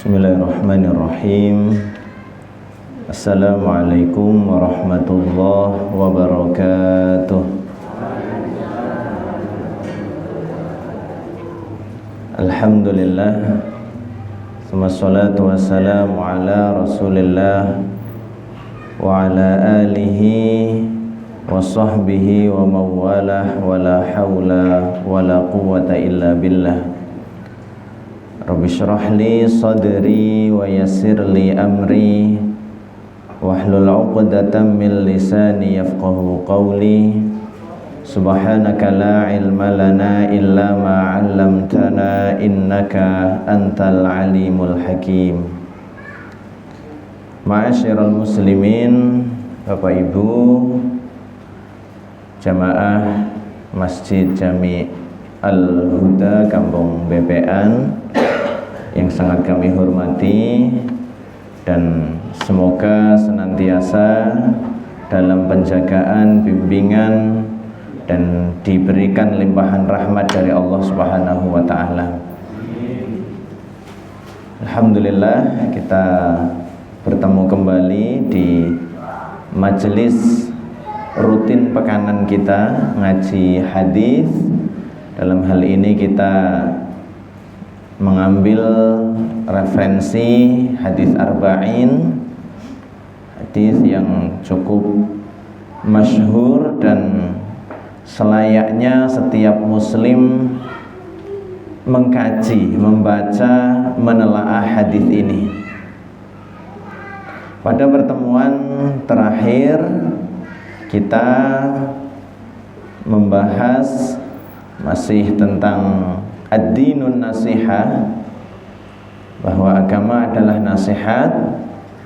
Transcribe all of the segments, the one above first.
Bismillahirrahmanirrahim. Assalamualaikum warahmatullahi wabarakatuh. Alhamdulillah, wassalatu wassalamu ala rasulillah wa ala alihi wa sahbihi wa mawalah wa la hawla wa la quwwata illa billah. Rabbi syrah li sadri wa yassir li amri wahlul 'uqdatam min lisani yafqahu qawli. Subhanaka la ilma lana illa ma 'allamtana innaka antal alimul hakim. Ma'asyiral muslimin, Bapak Ibu jamaah Masjid Jami Al-Huda Kampung Bebean yang sangat kami hormati, dan semoga senantiasa dalam penjagaan, bimbingan, dan diberikan limpahan rahmat dari Allah Subhanahu wa ta'ala. Alhamdulillah, kita bertemu kembali di majelis rutin pekanan kita ngaji hadis. Dalam hal ini kita mengambil referensi hadis arba'in, hadis yang cukup masyhur dan selayaknya setiap muslim mengkaji, membaca, menelaah hadis ini. Pada pertemuan terakhir kita membahas masih tentang ad-dinun nasihah, bahwa agama adalah nasihat.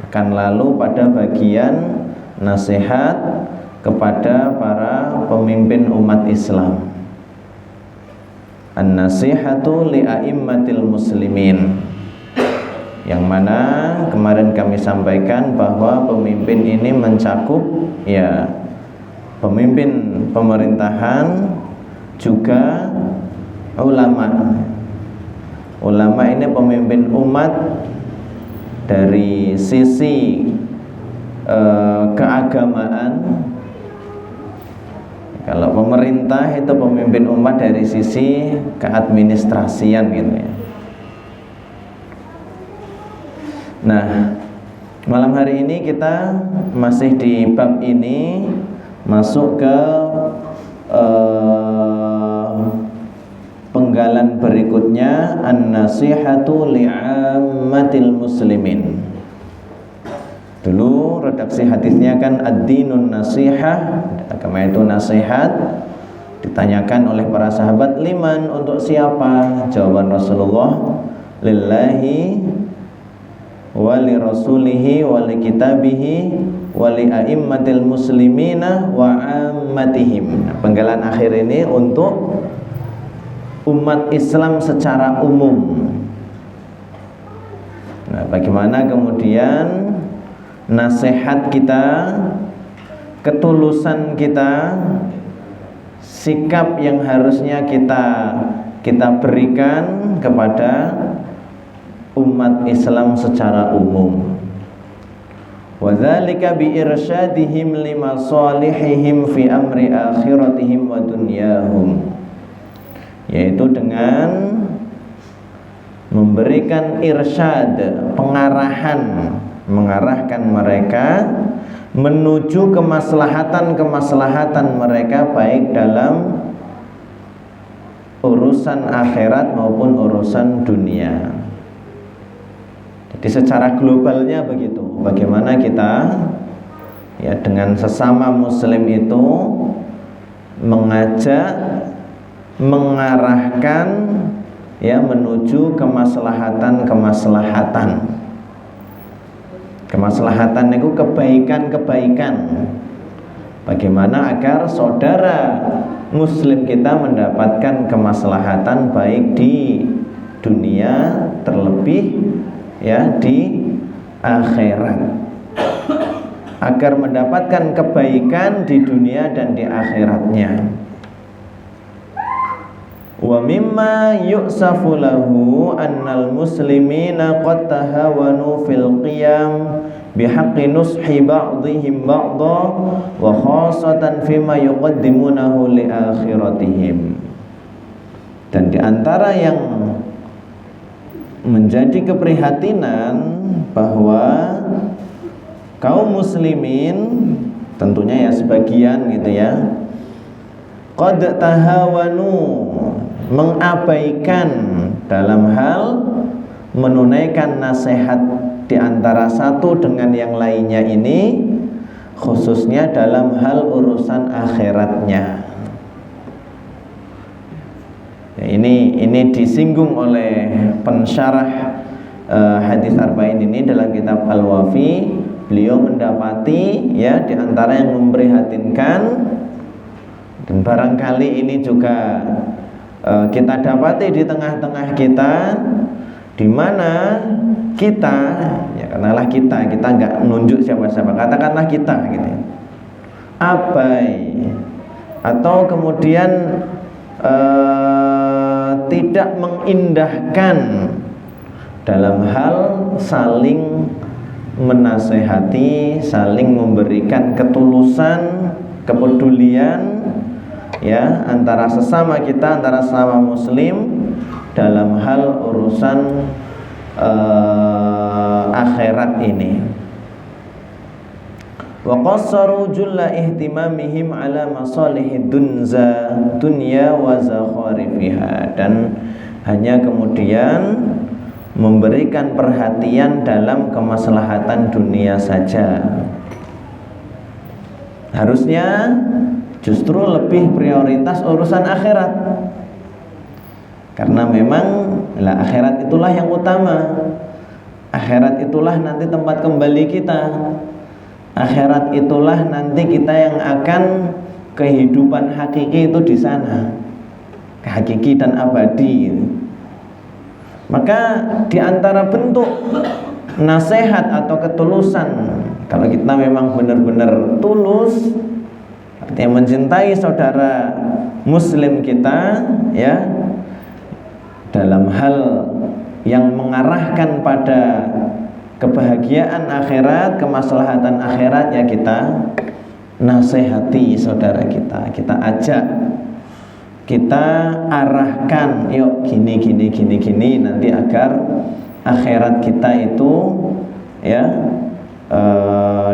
Akan lalu pada bagian nasihat kepada para pemimpin umat Islam, an-nasihatu li a'immatil muslimin, yang mana kemarin kami sampaikan bahwa pemimpin ini mencakup ya pemimpin pemerintahan juga ulama. Ulama ini pemimpin umat dari sisi keagamaan. Kalau pemerintah itu pemimpin umat dari sisi keadministrasian gitu ya. Nah, malam hari ini kita masih di bab ini, masuk ke penggalan berikutnya, an-nasihatu li'ammatil muslimin. Dulu redaksi hadisnya kan ad-dinun nasihah, agama itu nasihat. Ditanyakan oleh para sahabat, liman, untuk siapa? Jawaban Rasulullah, lillahi wa li rasulihi wa li kitabihi wa li a'immatil muslimina wa ammatihim. Penggalan akhir ini untuk umat Islam secara umum. Nah, bagaimana kemudian nasihat kita, ketulusan kita, sikap yang harusnya kita berikan kepada umat Islam secara umum. Wa dzalika bi irsyadihim lima salihihim fi amri akhiratihim wa dunyahum, yaitu dengan memberikan irsyad, pengarahan, mengarahkan mereka menuju kemaslahatan mereka, baik dalam urusan akhirat maupun urusan dunia. Jadi secara globalnya begitu, bagaimana kita ya dengan sesama muslim itu mengajak, mengarahkan ya menuju kemaslahatan. Kemaslahatan itu kebaikan. Bagaimana agar saudara muslim kita mendapatkan kemaslahatan baik di dunia, terlebih ya di akhirat, agar mendapatkan kebaikan di dunia dan di akhiratnya. Wa mimma yu'safu lahu annal muslimina qad tahawanu fil qiyam bihaqqi nushi ba'dihim ba'dha wa khasatan fima yuqaddimunahu li akhiratihim. Dan di antara yang menjadi keprihatinan bahwa kaum muslimin, tentunya ya sebagian gitu ya, qad tahawanu, mengabaikan dalam hal menunaikan nasihat di antara satu dengan yang lainnya ini, khususnya dalam hal urusan akhiratnya. Ya, ini disinggung oleh pensyarah hadis arba'in ini dalam kitab Al-Wafi. Beliau mendapati ya di antara yang memprihatinkan, dan barangkali ini juga kita dapati di tengah-tengah kita, di mana kita, ya katakanlah kita nggak nunjuk siapa-siapa, katakanlah kita gitu, abai atau kemudian tidak mengindahkan dalam hal saling menasehati, saling memberikan ketulusan, kepedulian ya antara sesama kita, antara sesama muslim dalam hal urusan akhirat ini. Wa qassaru julla ihtimamihim ala masalihid dunya wa zakharifiha, dan hanya kemudian memberikan perhatian dalam kemaslahatan dunia saja. Harusnya justru lebih prioritas urusan akhirat, karena memang akhirat itulah yang utama. Akhirat itulah nanti tempat kembali kita. Akhirat itulah nanti kita yang akan kehidupan hakiki itu di sana, hakiki dan abadi. Maka di antara bentuk nasihat atau ketulusan, kalau kita memang benar-benar tulus, artinya mencintai saudara muslim kita ya, dalam hal yang mengarahkan pada kebahagiaan akhirat, kemaslahatan akhirat, ya kita nasihati saudara kita ajak, kita arahkan, yuk gini nanti agar akhirat kita itu ya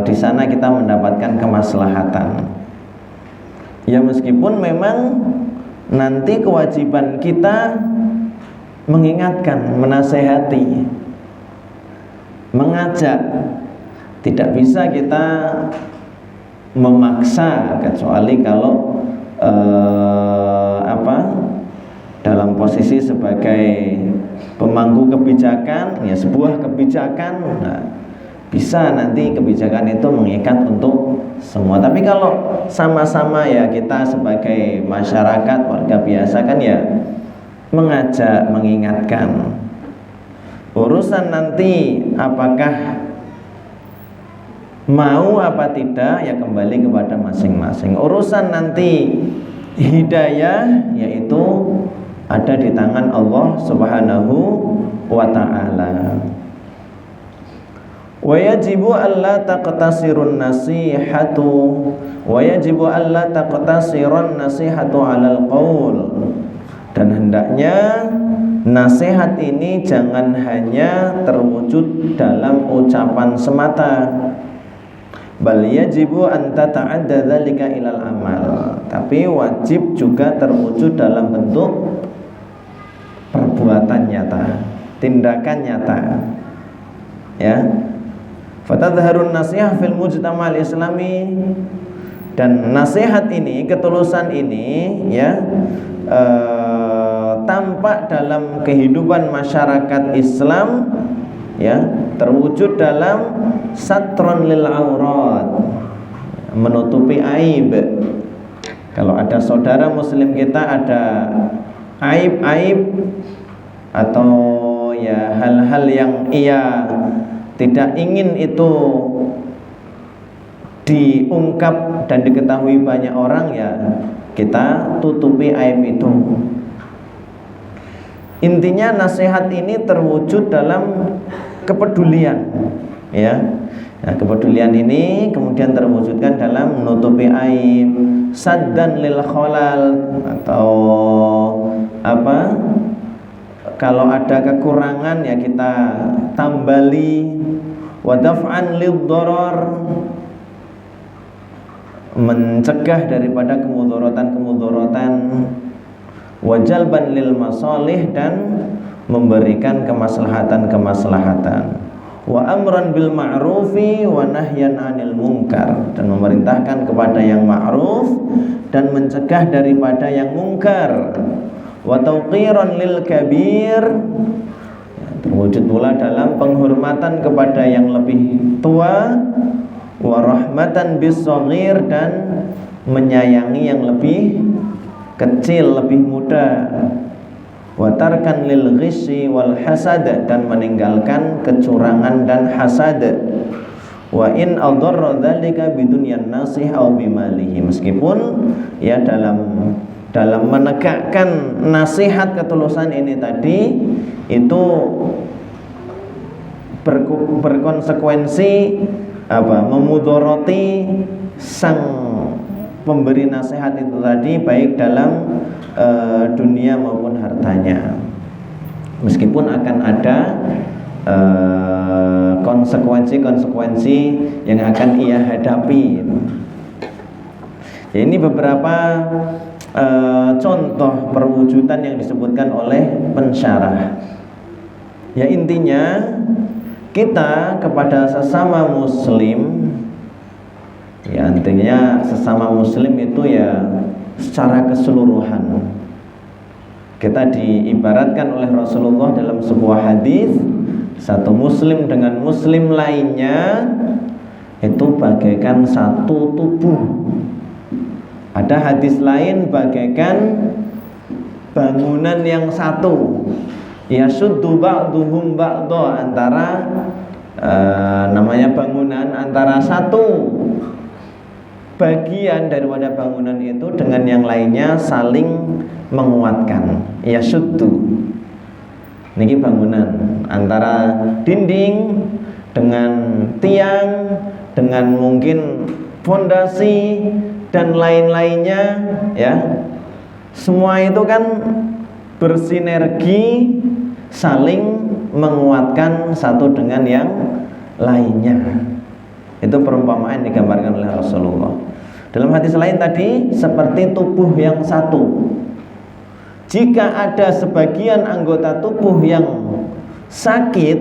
di sana kita mendapatkan kemaslahatan. Ya meskipun memang nanti kewajiban kita mengingatkan, menasehati, mengajak, tidak bisa kita memaksa, kecuali kalau dalam posisi sebagai pemangku kebijakan, ya sebuah kebijakan, bisa nanti kebijakan itu mengikat untuk semua. Tapi kalau sama-sama ya kita sebagai masyarakat, warga biasa kan ya mengajak, mengingatkan. Urusan nanti apakah mau apa tidak ya kembali kepada masing-masing. Urusan nanti hidayah yaitu ada di tangan Allah Subhanahu wa ta'ala. Wa yajibu alla taqtasirun nasihatu wa yajibu alla taqtasirun nasihatu 'alal qaul. Dan hendaknya nasihat ini jangan hanya terwujud dalam ucapan semata, bal yajibu an tata'adda dzalika ilal amal, tapi wajib juga terwujud dalam bentuk perbuatan nyata, tindakan nyata. Ya. Fatadharun nasihah fil mujtama'al islami, dan nasihat ini, ketulusan ini ya tampak dalam kehidupan masyarakat Islam ya, terwujud dalam satron lil aurat, menutupi aib. Kalau ada saudara muslim kita ada aib-aib atau ya hal-hal yang ia tidak ingin itu diungkap dan diketahui banyak orang, ya kita tutupi aib itu. Intinya nasihat ini terwujud dalam kepedulian, ya. Nah, kepedulian ini kemudian terwujudkan dalam menutupi aib, saddan lil khalal, atau apa? Kalau ada kekurangan ya kita tambali, wa daf'an lid darar, mencegah daripada kemudaratan-kemudaratan, wa jalban lil masalih, dan memberikan kemaslahatan-kemaslahatan, wa amran bil ma'rufi wa nahyan 'anil munkar, dan memerintahkan kepada yang ma'ruf dan mencegah daripada yang mungkar, wa tauqiran lil kabir, terwujud pula dalam penghormatan kepada yang lebih tua, wa rahmatan bis shaghir, dan menyayangi yang lebih kecil, lebih muda, wa tarkan lil ghisyi wal hasad, dan meninggalkan kecurangan dan hasad, wa in adarra dzalika bidunyan nasih au bimalihi, meskipun ya dalam menegakkan nasihat ketulusan ini tadi itu berkonsekuensi memudoroti sang pemberi nasihat itu tadi, baik dalam dunia maupun hartanya, meskipun akan ada konsekuensi-konsekuensi yang akan ia hadapi. Ya, ini beberapa contoh perwujudan yang disebutkan oleh pensyarah. Ya, intinya kita kepada sesama muslim, ya intinya sesama muslim itu ya secara keseluruhan. Kita diibaratkan oleh Rasulullah dalam sebuah hadis, satu muslim dengan muslim lainnya itu bagaikan satu tubuh. Ada hadis lain bagaikan bangunan yang satu, yasuddu ba'duhum ba'dha, antara namanya bangunan, antara satu bagian daripada bangunan itu dengan yang lainnya saling menguatkan. Yasuddu, niki bangunan antara dinding dengan tiang dengan mungkin fondasi dan lain-lainnya, ya. Semua itu kan bersinergi, saling menguatkan satu dengan yang lainnya. Itu perumpamaan digambarkan oleh Rasulullah. Dalam hadis lain tadi, seperti tubuh yang satu. Jika ada sebagian anggota tubuh yang sakit,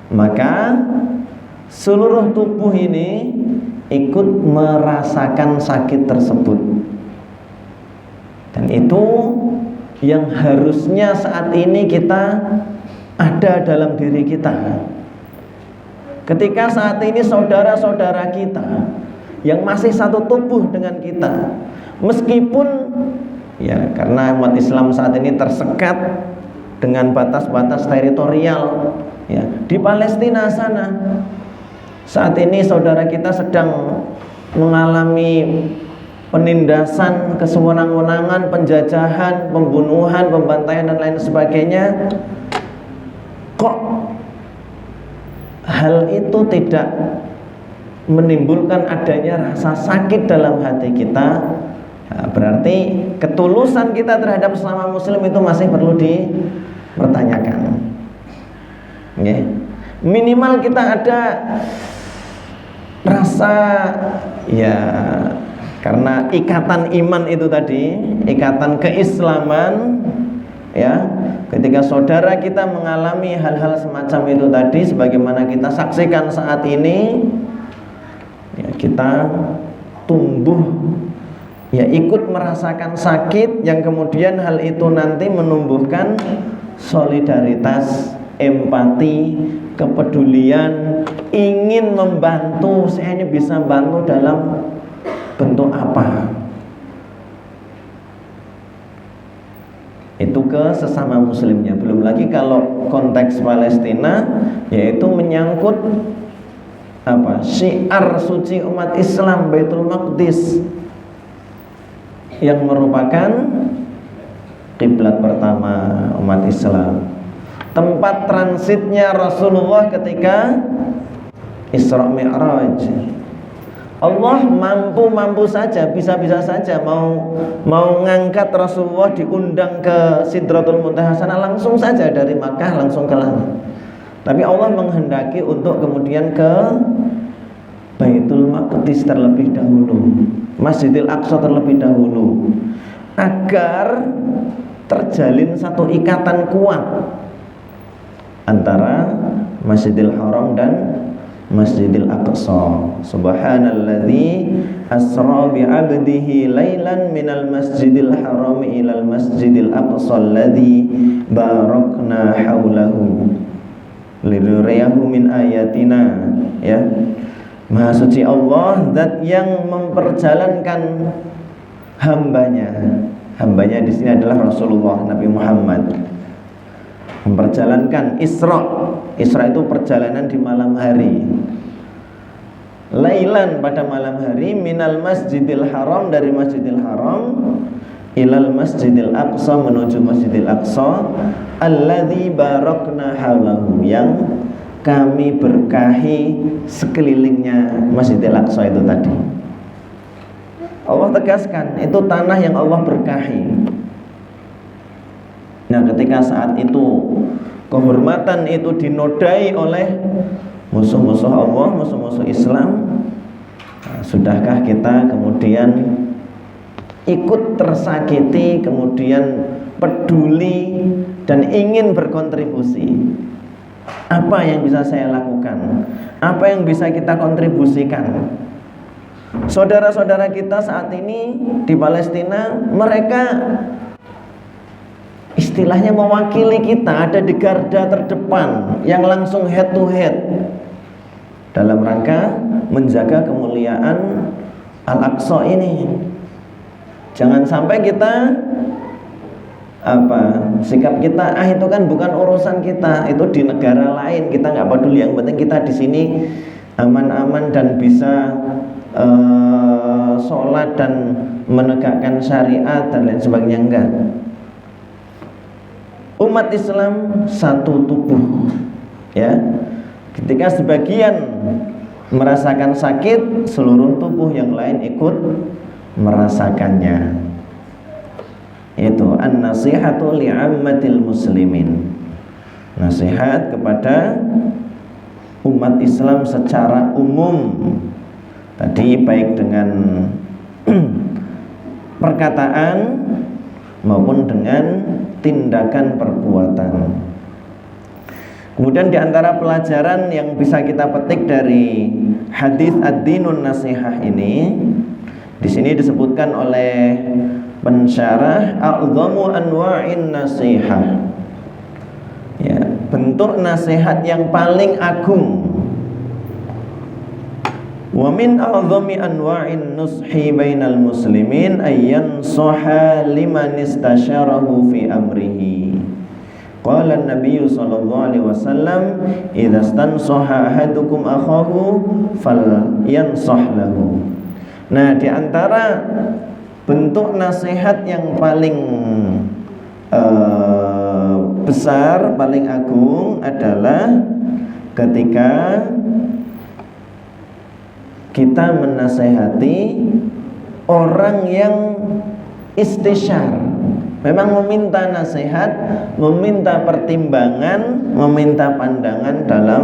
maka seluruh tubuh ini ikut merasakan sakit tersebut. Dan itu yang harusnya saat ini kita ada dalam diri kita. Ketika saat ini saudara-saudara kita yang masih satu tubuh dengan kita, meskipun ya karena umat Islam saat ini tersekat dengan batas-batas teritorial, ya, di Palestina sana, saat ini saudara kita sedang mengalami penindasan, kesewenang-wenangan, penjajahan, pembunuhan, pembantaian dan lain sebagainya. Kok hal itu tidak menimbulkan adanya rasa sakit dalam hati kita? Nah, berarti ketulusan kita terhadap sesama muslim itu masih perlu dipertanyakan. Okay. Minimal kita ada rasa, ya, karena ikatan iman itu tadi, ikatan keislaman, ya. Ketika saudara kita mengalami hal-hal semacam itu tadi, sebagaimana kita saksikan saat ini, ya, kita tumbuh, ya, ikut merasakan sakit, yang kemudian hal itu nanti menumbuhkan solidaritas, empati, kepedulian, ingin membantu. Saya ini bisa bantu dalam bentuk apa? Itu ke sesama muslimnya. Belum lagi kalau konteks Palestina, yaitu menyangkut syiar suci umat Islam, Baitul Maqdis, yang merupakan kiblat pertama umat Islam, tempat transitnya Rasulullah ketika Isra Mi'raj. Allah mampu saja, bisa-bisa saja mau ngangkat Rasulullah, diundang ke Sidratul Muntaha sana, langsung saja dari Makkah langsung ke langit. Tapi Allah menghendaki untuk kemudian ke Baitul Maqdis terlebih dahulu, Masjidil Aqsa terlebih dahulu, agar terjalin satu ikatan kuat antara Masjidil Haram dan Masjidil Aqsa. Subhanalladzi asra bi 'abdihi lailan minal Masjidil Haram ilal Masjidil Aqsa alladzi barakna haulahu linuriyahu min ayatina. Ya, Maha suci Allah, zat yang memperjalankan hambanya. Hambanya di sini adalah Rasulullah Nabi Muhammad. Memperjalankan Isra. Isra itu perjalanan di malam hari. Lailan pada malam hari, minal Masjidil Haram, dari Masjidil Haram, ilal Masjidil Aqsa, menuju Masjidil Aqsa, alladzi barakna haulahu, yang kami berkahi sekelilingnya Masjidil Aqsa itu tadi. Allah tegaskan, itu tanah yang Allah berkahi. Nah, ketika saat itu kehormatan itu dinodai oleh musuh-musuh Allah, musuh-musuh Islam, nah, sudahkah kita kemudian ikut tersakiti, kemudian peduli dan ingin berkontribusi? Apa yang bisa saya lakukan? Apa yang bisa kita kontribusikan? Saudara-saudara kita saat ini di Palestina, mereka istilahnya mewakili kita, ada di garda terdepan yang langsung head to head dalam rangka menjaga kemuliaan Al-Aqsa ini. Jangan sampai kita sikap kita, itu kan bukan urusan kita, itu di negara lain, kita nggak peduli, yang penting kita di sini aman-aman dan bisa sholat dan menegakkan syariat dan lain sebagainya. Enggak. Umat Islam satu tubuh, ya. Ketika sebagian merasakan sakit, seluruh tubuh yang lain ikut merasakannya. Itu an-nasihatu li'ammatil muslimin. Nasihat kepada umat Islam secara umum. Tadi baik dengan perkataan maupun dengan tindakan perbuatan. Kemudian di antara pelajaran yang bisa kita petik dari hadis ad-dinun nasihah ini, di sini disebutkan oleh pensyarah a'dhamu anwa'in nasihah. Ya, bentuk nasihat yang paling agung. Wa min a'dhami anwa'in nushi bainal muslimin ayyan soha liman istasyarahu fi amrihi. Qala an-nabiy sallallahu alaihi wasallam, idza stansaha ahadukum akhahu falyansah lahu. Nah, di antara bentuk nasihat yang paling besar, paling agung adalah ketika kita menasehati orang yang istisyar, memang meminta nasihat, meminta pertimbangan, meminta pandangan dalam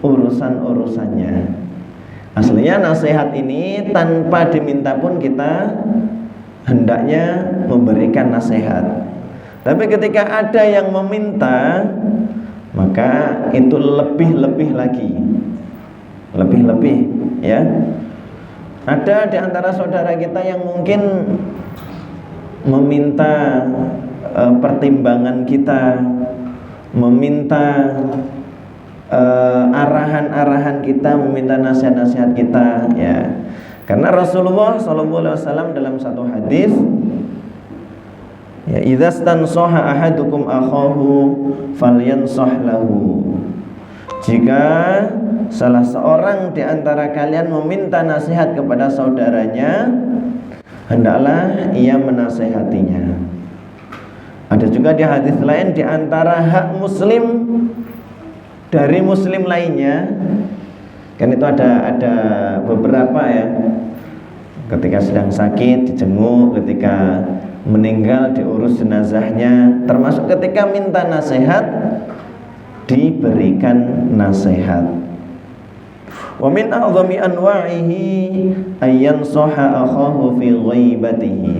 urusan-urusannya. Aslinya nasihat ini tanpa diminta pun kita hendaknya memberikan nasihat. Tapi ketika ada yang meminta, maka itu lebih-lebih lagi. Lebih-lebih, ya. Ada di antara saudara kita yang mungkin meminta pertimbangan kita, meminta arahan-arahan kita, meminta nasihat-nasihat kita, ya. Karena Rasulullah SAW dalam satu hadis, ya, idza stansaha ahadukum akhahu falyansah lahu. Jika salah seorang di antara kalian meminta nasihat kepada saudaranya, hendaklah ia menasehatinya. Ada juga di hadis lain, di antara hak muslim dari muslim lainnya, kan itu ada beberapa ya. Ketika sedang sakit dijenguk, ketika meninggal diurus jenazahnya, termasuk ketika minta nasihat diberikan nasihat. Wa min a'zami anwa'ihi ayyan soha akhahu fi ghaibatihi.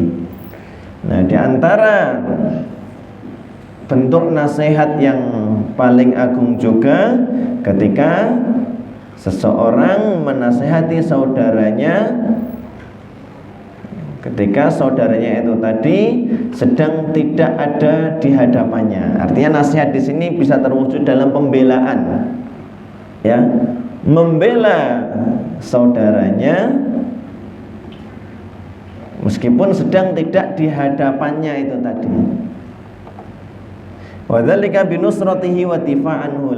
Nah, di antara bentuk nasihat yang paling agung juga ketika seseorang menasihati saudaranya ketika saudaranya itu tadi sedang tidak ada di hadapannya. Artinya nasihat di sini bisa terwujud dalam pembelaan, ya, membela saudaranya meskipun sedang tidak di hadapannya itu tadi. Wa dzalika binusratihi wa difa'anhu,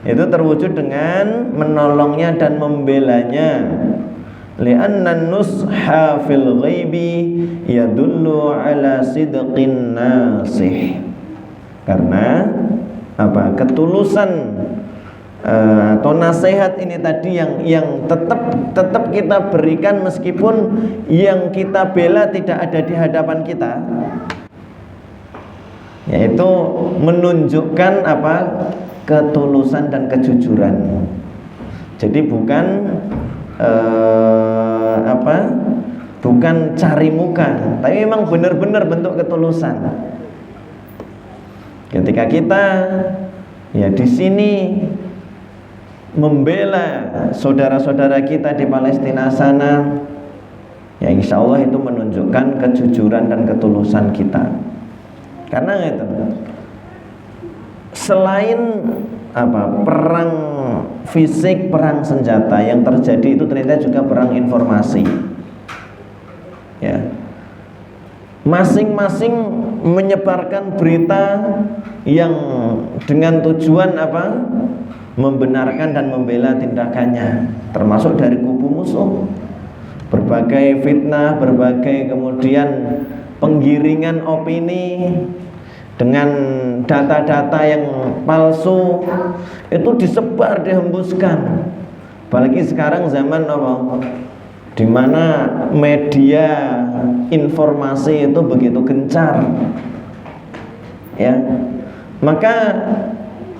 itu terwujud dengan menolongnya dan membelanya. Li'anna nusha fil ghaibi yadullu ala sidqin nasih. Karena apa? Ketulusan atau nasihat ini tadi yang tetap kita berikan meskipun yang kita bela tidak ada di hadapan kita, yaitu menunjukkan apa? Ketulusan dan kejujuran. Jadi bukan bukan cari muka, tapi memang benar-benar bentuk ketulusan. Ketika kita ya di sini membela saudara-saudara kita di Palestina sana, ya insya Allah itu menunjukkan kejujuran dan ketulusan kita. Karena itu selain perang fisik, perang senjata yang terjadi itu ternyata juga perang informasi, ya. Masing-masing menyebarkan berita yang dengan tujuan membenarkan dan membela tindakannya, termasuk dari kubu musuh. Berbagai fitnah, berbagai kemudian penggiringan opini dengan data-data yang palsu itu disebar, dihembuskan. Apalagi sekarang zaman di mana media informasi itu begitu gencar, ya. Maka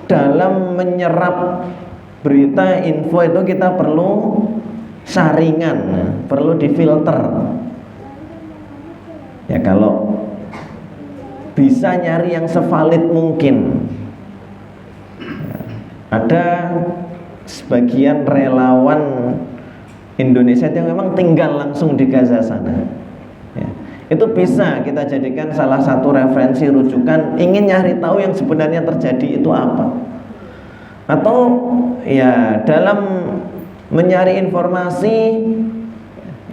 dalam menyerap berita info itu kita perlu saringan, perlu difilter. Ya, kalau bisa nyari yang sevalid mungkin. Ada sebagian relawan Indonesia yang memang tinggal langsung di Gaza sana, ya. Itu bisa kita jadikan salah satu referensi rujukan ingin nyari tahu yang sebenarnya terjadi itu apa. Atau ya dalam mencari informasi,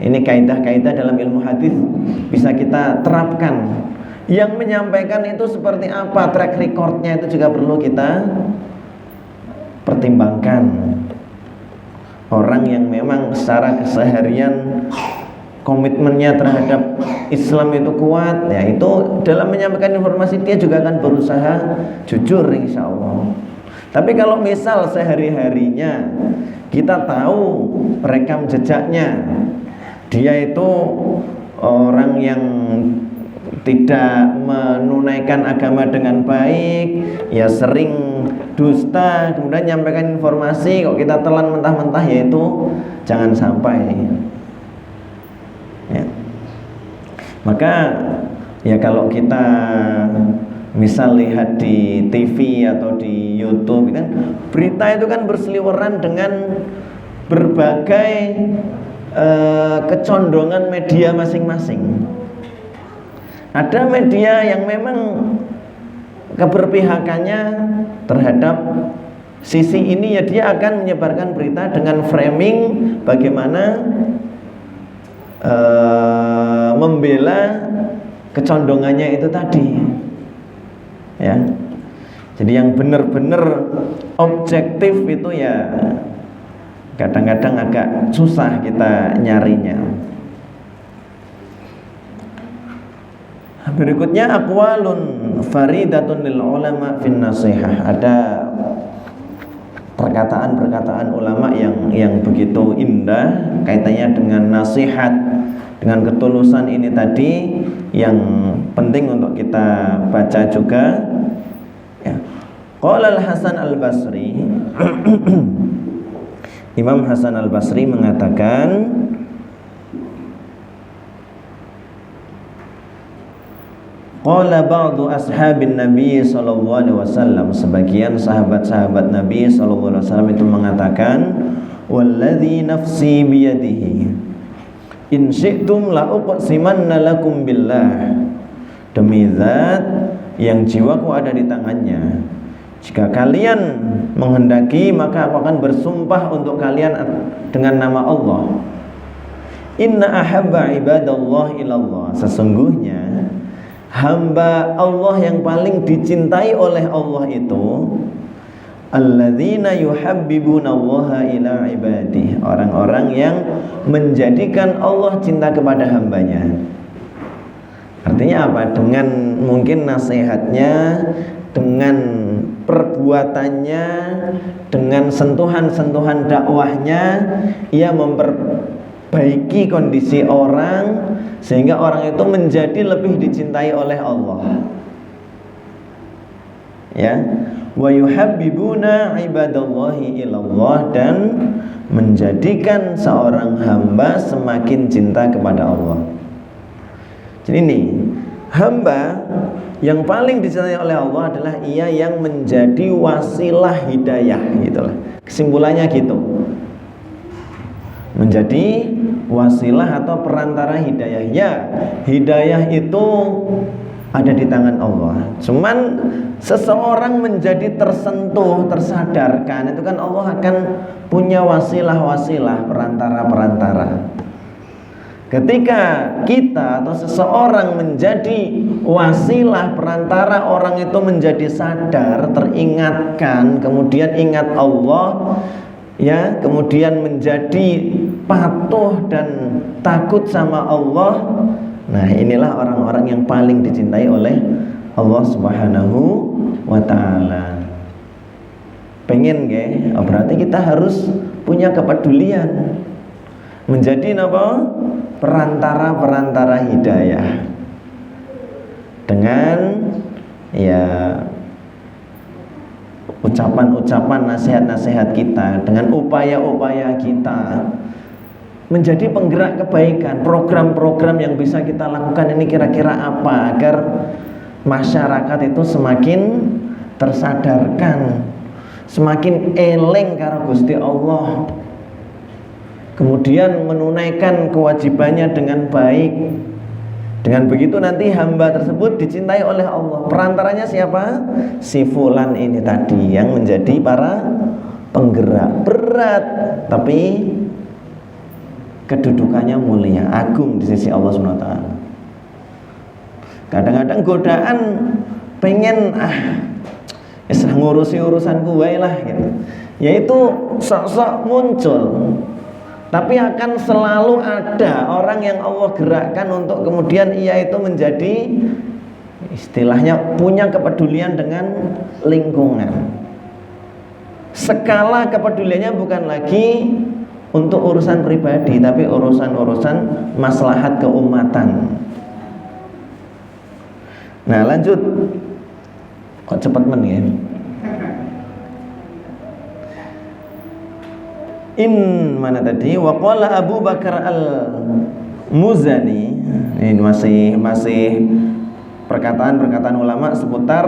ini kaidah-kaidah dalam ilmu hadis bisa kita terapkan. Yang menyampaikan itu seperti apa, track recordnya itu juga perlu kita pertimbangkan. Orang yang memang secara keseharian komitmennya terhadap Islam itu kuat, ya itu dalam menyampaikan informasi dia juga akan berusaha jujur insya Allah. Tapi kalau misal sehari-harinya kita tahu rekam jejaknya, dia itu orang yang tidak menunaikan agama dengan baik, ya sering dusta, kemudian menyampaikan informasi kok kita telan mentah-mentah, yaitu jangan sampai, ya. Maka ya kalau kita misal lihat di TV atau di YouTube kan, berita itu kan berseliweran dengan berbagai kecondongan media masing-masing. Ada media yang memang keberpihakannya terhadap sisi ini, ya dia akan menyebarkan berita dengan framing bagaimana membela kecondongannya itu tadi, ya. Jadi yang benar-benar objektif itu ya kadang-kadang agak susah kita nyarinya. Berikutnya aqwalun faridatun lil ulama fin nasihah. Ada perkataan-perkataan ulama yang begitu indah kaitannya dengan nasihat, dengan ketulusan ini tadi yang penting untuk kita baca juga. Ya. Qala Al-Hasan Al-Basri Imam Hasan Al-Basri mengatakan, qala ba'du ashabin Nabi sallallahu alaihi wasallam, sebagian sahabat-sahabat Nabi sallallahu alaihi wasallam itu mengatakan, walladzi nafsi biyadihi in syi'tum la uqsimanna lakum billah, demi zat yang jiwaku ada di tangannya, jika kalian menghendaki maka aku akan bersumpah untuk kalian dengan nama Allah. Inna ahabba ibadallah ilallah, sesungguhnya hamba Allah yang paling dicintai oleh Allah itu alladzina yuhabbibunallaha ila ibadih, orang-orang yang menjadikan Allah cinta kepada hambanya. Artinya apa? Dengan mungkin nasihatnya, dengan perbuatannya, dengan sentuhan-sentuhan dakwahnya, ia memperbaiki kondisi orang sehingga orang itu menjadi lebih dicintai oleh Allah. Ya, wa yuhabbibuna ibadallahi ilallah, dan menjadikan seorang hamba semakin cinta kepada Allah. Jadi ini hamba yang paling dicintai oleh Allah adalah ia yang menjadi wasilah hidayah, gitulah. Kesimpulannya gitu. Menjadi wasilah atau perantara hidayah. Ya, hidayah itu ada di tangan Allah. Cuman seseorang menjadi tersentuh, tersadarkan, itu kan Allah akan punya wasilah-wasilah, perantara-perantara. Ketika kita atau seseorang menjadi wasilah, perantara, orang itu menjadi sadar, teringatkan, kemudian ingat Allah, ya, kemudian menjadi patuh dan takut sama Allah. Nah, inilah orang-orang yang paling dicintai oleh Allah Subhanahu wa ta'ala. Pengen nggih? Oh, berarti kita harus punya kepedulian menjadi apa? Perantara-perantara hidayah, dengan ya ucapan-ucapan, nasihat-nasihat kita, dengan upaya-upaya kita menjadi penggerak kebaikan. Program-program yang bisa kita lakukan ini kira-kira apa agar masyarakat itu semakin tersadarkan, semakin eling karo Gusti Allah, kemudian menunaikan kewajibannya dengan baik. Dengan begitu nanti hamba tersebut dicintai oleh Allah. Perantaranya siapa? Si fulan ini tadi yang menjadi para penggerak. Berat, tapi kedudukannya mulia, agung di sisi Allah SWT. Kadang-kadang godaan pengen ngurusi urusan gue lah gitu. Yaitu sok-sok muncul, tapi akan selalu ada orang yang Allah gerakkan untuk kemudian ia itu menjadi, istilahnya, punya kepedulian dengan lingkungan. Skala kepeduliannya bukan lagi untuk urusan pribadi, tapi urusan-urusan maslahat keumatan. Nah, lanjut. Kok cepat ya? Mana tadi? Wa qala Abu Bakar Al-Muzani. Ini masih perkataan-perkataan ulama seputar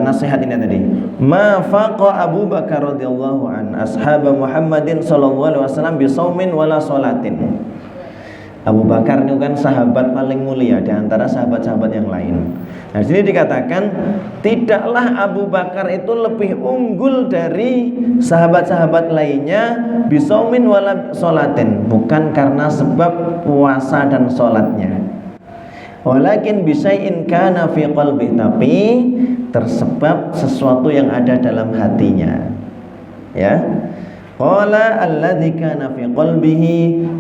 nasihat ini tadi. Ma faqa Abu Bakar radhiyallahu an ashab Muhammadin sallallahu alaihi wasallam bi shaumin wala sholatin. Abu Bakar ini kan sahabat paling mulia di antara sahabat-sahabat yang lain. Nah, di sini dikatakan tidaklah Abu Bakar itu lebih unggul dari sahabat-sahabat lainnya bisaumin wala sholatin, bukan karena sebab puasa dan sholatnya, walakin bisyai'in kana fi qalbi, tapi tersebab sesuatu yang ada dalam hatinya. Ya, Qala alladzi kana fi qalbihi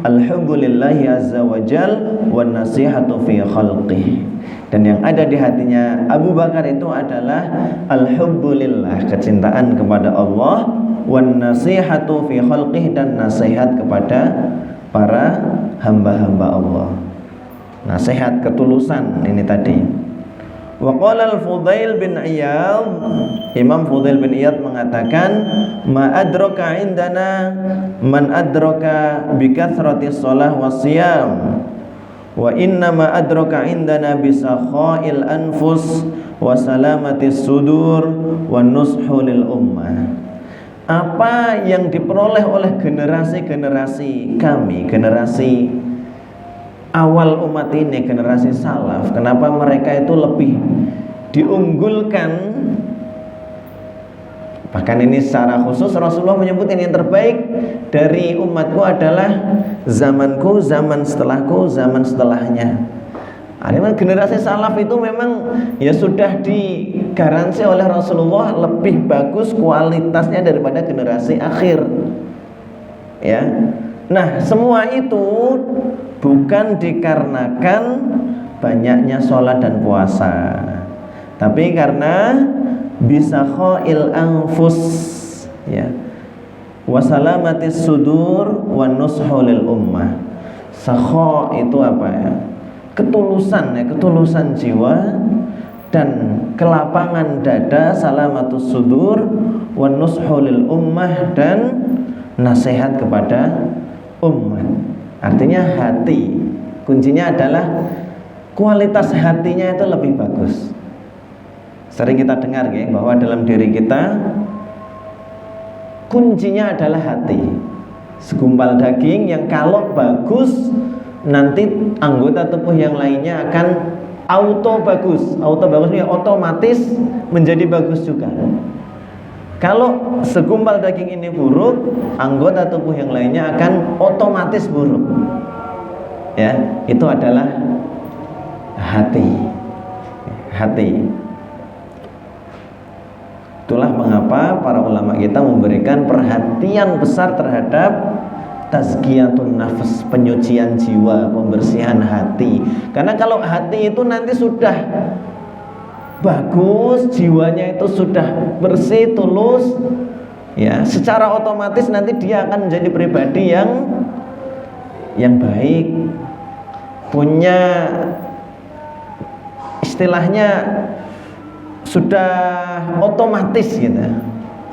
al-hubbu lillahi azza wa jal wan nasihatu fi khalqihi. Dan yang ada di hatinya Abu Bakar itu adalah al-hubbu lillah, kecintaan kepada Allah, wan nasihatu fi khalqihi, dan nasihat kepada para hamba-hamba Allah. Nasihat ketulusan ini tadi. Wa qala al-Fudail bin Iyad, Imam Fudail bin Iyad mengatakan, ma adraka indana man adraka bi kathratis shalah wasiyam wa inna ma adraka indana bi sakhail anfus wa salamatis sudur wa nushu lil ummah. Apa yang diperoleh oleh generasi-generasi kami, generasi awal umat ini, generasi salaf, kenapa mereka itu lebih diunggulkan? Bahkan ini secara khusus Rasulullah menyebut ini yang terbaik dari umatku adalah zamanku, zaman setelahku, zaman setelahnya. Artinya generasi salaf itu memang ya sudah digaransi oleh Rasulullah lebih bagus kualitasnya daripada generasi akhir. Ya. Nah, semua itu bukan dikarenakan banyaknya sholat dan puasa, tapi karena bisa khail anfus, ya, wasalamatis sudur wa nushu lil ummah. Sakha itu apa ya? Ketulusan, ya, ketulusan jiwa dan kelapangan dada, salamatus sudur wa nushu lil ummah, dan nasihat kepada umat. Artinya hati, kuncinya adalah kualitas hatinya itu lebih bagus. Sering kita dengar ya, bahwa dalam diri kita kuncinya adalah hati. Segumpal daging yang kalau bagus, nanti anggota tubuh yang lainnya akan auto bagus. Auto bagusnya otomatis menjadi bagus juga. Kalau segumpal daging ini buruk, anggota tubuh yang lainnya akan otomatis buruk. Ya, itu adalah hati. Hati. Itulah mengapa para ulama kita memberikan perhatian besar terhadap tazkiyatun nafs, penyucian jiwa, pembersihan hati. Karena kalau hati itu nanti sudah bagus, jiwanya itu sudah bersih, tulus, ya, secara otomatis nanti dia akan menjadi pribadi yang baik, punya istilahnya sudah otomatis gitu.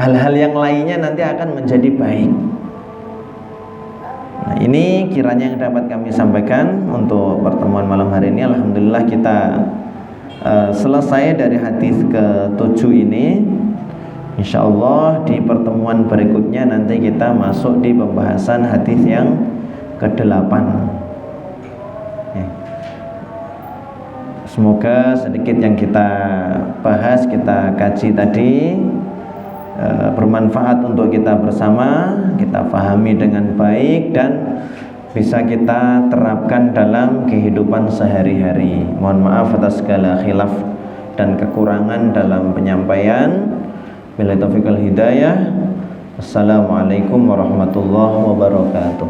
Hal-hal yang lainnya nanti akan menjadi baik. Nah, ini kiranya yang dapat kami sampaikan untuk pertemuan malam hari ini. Alhamdulillah kita selesai dari hadis ke-7 ini. Insyaallah di pertemuan berikutnya nanti kita masuk di pembahasan hadis yang ke-8. Semoga sedikit yang kita bahas, kita kaji tadi bermanfaat untuk kita bersama, kita pahami dengan baik dan bisa kita terapkan dalam kehidupan sehari-hari. Mohon maaf atas segala khilaf dan kekurangan dalam penyampaian. Billahi taufiq wal hidayah. Assalamualaikum warahmatullahi wabarakatuh.